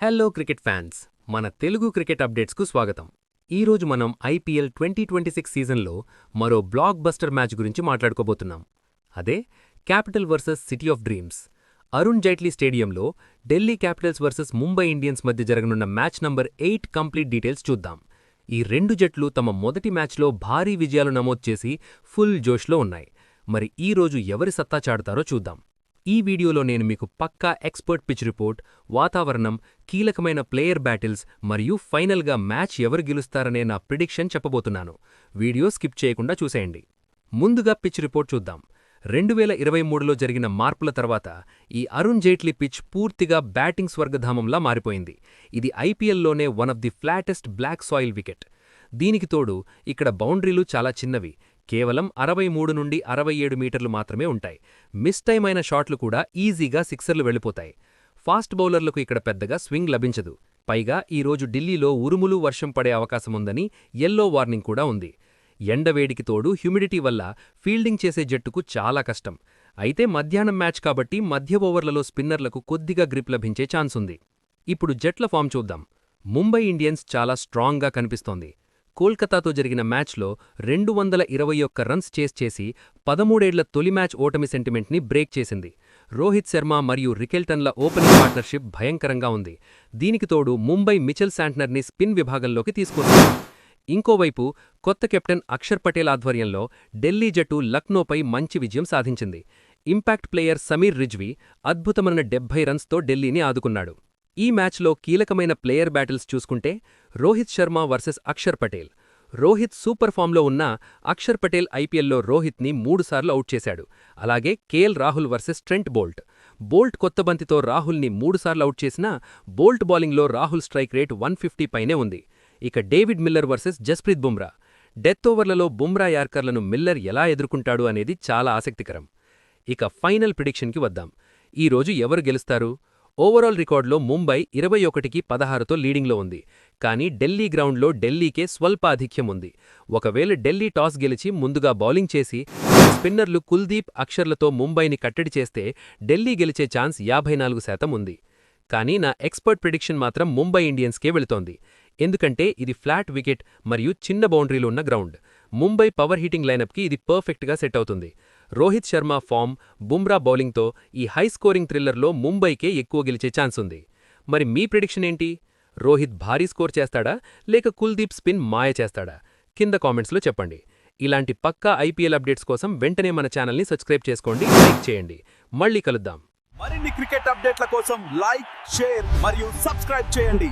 Hello cricket fans, మన Telugu cricket అప్డేట్స్కు స్వాగతం. ఈరోజు మనం ఐపీఎల్ 2026 సీజన్లో మరో బ్లాక్ బస్టర్ మ్యాచ్ గురించి మాట్లాడుకోబోతున్నాం. అదే capital versus city of dreams. Arun Jaitley స్టేడియంలో Delhi Capitals versus Mumbai Indians మధ్య జరగనున్న మ్యాచ్ నంబర్ 8 కంప్లీట్ డీటెయిల్స్ చూద్దాం. ఈ రెండు జట్లు తమ మొదటి మ్యాచ్లో భారీ విజయాలు నమోదు చేసి ఫుల్ జోష్లో ఉన్నాయి. మరి ఈ రోజు ఎవరి సత్తా చాటుతారో చూద్దాం. ఈ వీడియోలో నేను మీకు పక్కా ఎక్స్పర్ట్ పిచ్ రిపోర్ట్, వాతావరణం, కీలకమైన ప్లేయర్ బ్యాటిల్స్ మరియు ఫైనల్గా మ్యాచ్ ఎవరు గెలుస్తారనే నా ప్రిడిక్షన్ చెప్పబోతున్నాను. వీడియో స్కిప్ చేయకుండా చూసేయండి. ముందుగా పిచ్ రిపోర్ట్ చూద్దాం. 2023లో జరిగిన మార్పుల తర్వాత ఈ అరుణ్ జైట్లీ పిచ్ పూర్తిగా బ్యాటింగ్ స్వర్గధామంలా మారిపోయింది. ఇది ఐపీఎల్లోనే one of the flattest black soil wicket. దీనికి తోడు ఇక్కడ బౌండరీలు చాలా చిన్నవి, కేవలం 63 నుండి 67 మీటర్లు మాత్రమే ఉంటాయి. మిస్ టైమ్ అయిన షాట్లు కూడా ఈజీగా సిక్సర్లు వెళ్ళిపోతాయి. ఫాస్ట్ బౌలర్లకు ఇక్కడ పెద్దగా స్వింగ్ లభించదు. పైగా ఈరోజు ఢిల్లీలో ఉరుములు, వర్షం పడే అవకాశముందని యెల్లో వార్నింగ్ కూడా ఉంది. ఎండవేడికి తోడు హ్యూమిడిటీ వల్ల ఫీల్డింగ్ చేసే జట్టుకు చాలా కష్టం. అయితే మధ్యాహ్నం మ్యాచ్ కాబట్టి మధ్య ఓవర్లలో స్పిన్నర్లకు కొద్దిగా గ్రిప్ లభించే ఛాన్స్ ఉంది. ఇప్పుడు జట్ల ఫామ్ చూద్దాం. ముంబై ఇండియన్స్ చాలా స్ట్రాంగ్గా కనిపిస్తోంది. కోల్కతాతో జరిగిన మ్యాచ్లో 221 రన్స్ చేసి 13 ఏళ్ల తొలి మ్యాచ్ ఓటమి సెంటిమెంట్ని బ్రేక్ చేసింది. రోహిత్ శర్మ మరియు రికెల్టన్ల ఓపెనింగ్ పార్ట్నర్షిప్ భయంకరంగా ఉంది. దీనికి తోడు ముంబై మిచెల్ శాంట్నర్ని స్పిన్ విభాగంలోకి తీసుకొస్తుంది. ఇంకోవైపు కొత్త కెప్టెన్ అక్షర్ పటేల్ ఆధ్వర్యంలో ఢిల్లీ జట్టు లక్నోపై మంచి విజయం సాధించింది. ఇంపాక్ట్ ప్లేయర్ సమీర్ రిజ్వీ అద్భుతమైన 70 రన్స్తో ఢిల్లీని ఆదుకున్నాడు. ఈ మ్యాచ్లో కీలకమైన ప్లేయర్ బ్యాటిల్స్ చూసుకుంటే రోహిత్ శర్మ వర్సెస్ అక్షర్ పటేల్. రోహిత్ సూపర్ ఫామ్లో ఉన్నా అక్షర్ పటేల్ ఐపీఎల్లో రోహిత్ని 3 సార్లు అవుట్ చేశాడు. అలాగే KL Rahul versus Trent Boult. Boult కొత్త బంతితో రాహుల్ని 3 సార్లు అవుట్ చేసినా బోల్ట్ బౌలింగ్లో రాహుల్ స్ట్రైక్ రేట్ 150 పైనే ఉంది. ఇక David Miller versus Jasprit Bumrah. Death ఓవర్లలో బుమ్రా యార్కర్లను మిల్లర్ ఎలా ఎదుర్కొంటాడు అనేది చాలా ఆసక్తికరం. ఇక ఫైనల్ ప్రిడిక్షన్కి వద్దాం. ఈరోజు ఎవరు గెలుస్తారు? ఓవరాల్ రికార్డులో ముంబై 21-16తో లీడింగ్లో ఉంది. కానీ ఢిల్లీ గ్రౌండ్లో ఢిల్లీకే స్వల్ప ఆధిక్యం ఉంది. ఒకవేళ ఢిల్లీ టాస్ గెలిచి ముందుగా బౌలింగ్ చేసి స్పిన్నర్లు కుల్దీప్, అక్షర్లతో ముంబైని కట్టడి చేస్తే ఢిల్లీ గెలిచే ఛాన్స్ 54% ఉంది. కానీ నా ఎక్స్పర్ట్ ప్రిడిక్షన్ మాత్రం ముంబై ఇండియన్స్కే వెళుతోంది. ఎందుకంటే ఇది ఫ్లాట్ వికెట్ మరియు చిన్న బౌండరీలు ఉన్న గ్రౌండ్. ముంబై పవర్ హీటింగ్ లైనప్కి ఇది పర్ఫెక్ట్గా సెట్ అవుతుంది. రోహిత్ శర్మ ఫామ్, బుమ్రా బౌలింగ్తో ఈ హై స్కోరింగ్ థ్రిల్లర్లో ముంబైకే ఎక్కువ గెలిచే ఛాన్స్ ఉంది. మరి మీ ప్రిడిక్షన్ ఏంటి? రోహిత్ భారీ స్కోర్ చేస్తాడా లేక కుల్దీప్ స్పిన్ మాయ చేస్తాడా? కింద కామెంట్స్లో చెప్పండి. ఇలాంటి పక్కా ఐపీఎల్ అప్డేట్స్ కోసం వెంటనే మన ఛానల్ని సబ్స్క్రైబ్ చేసుకోండి, లైక్ చేయండి. మళ్ళీ కలుద్దాం. మరిన్ని క్రికెట్ అప్డేట్ల కోసం లైక్, షేర్ మరియు సబ్స్క్రైబ్ చేయండి.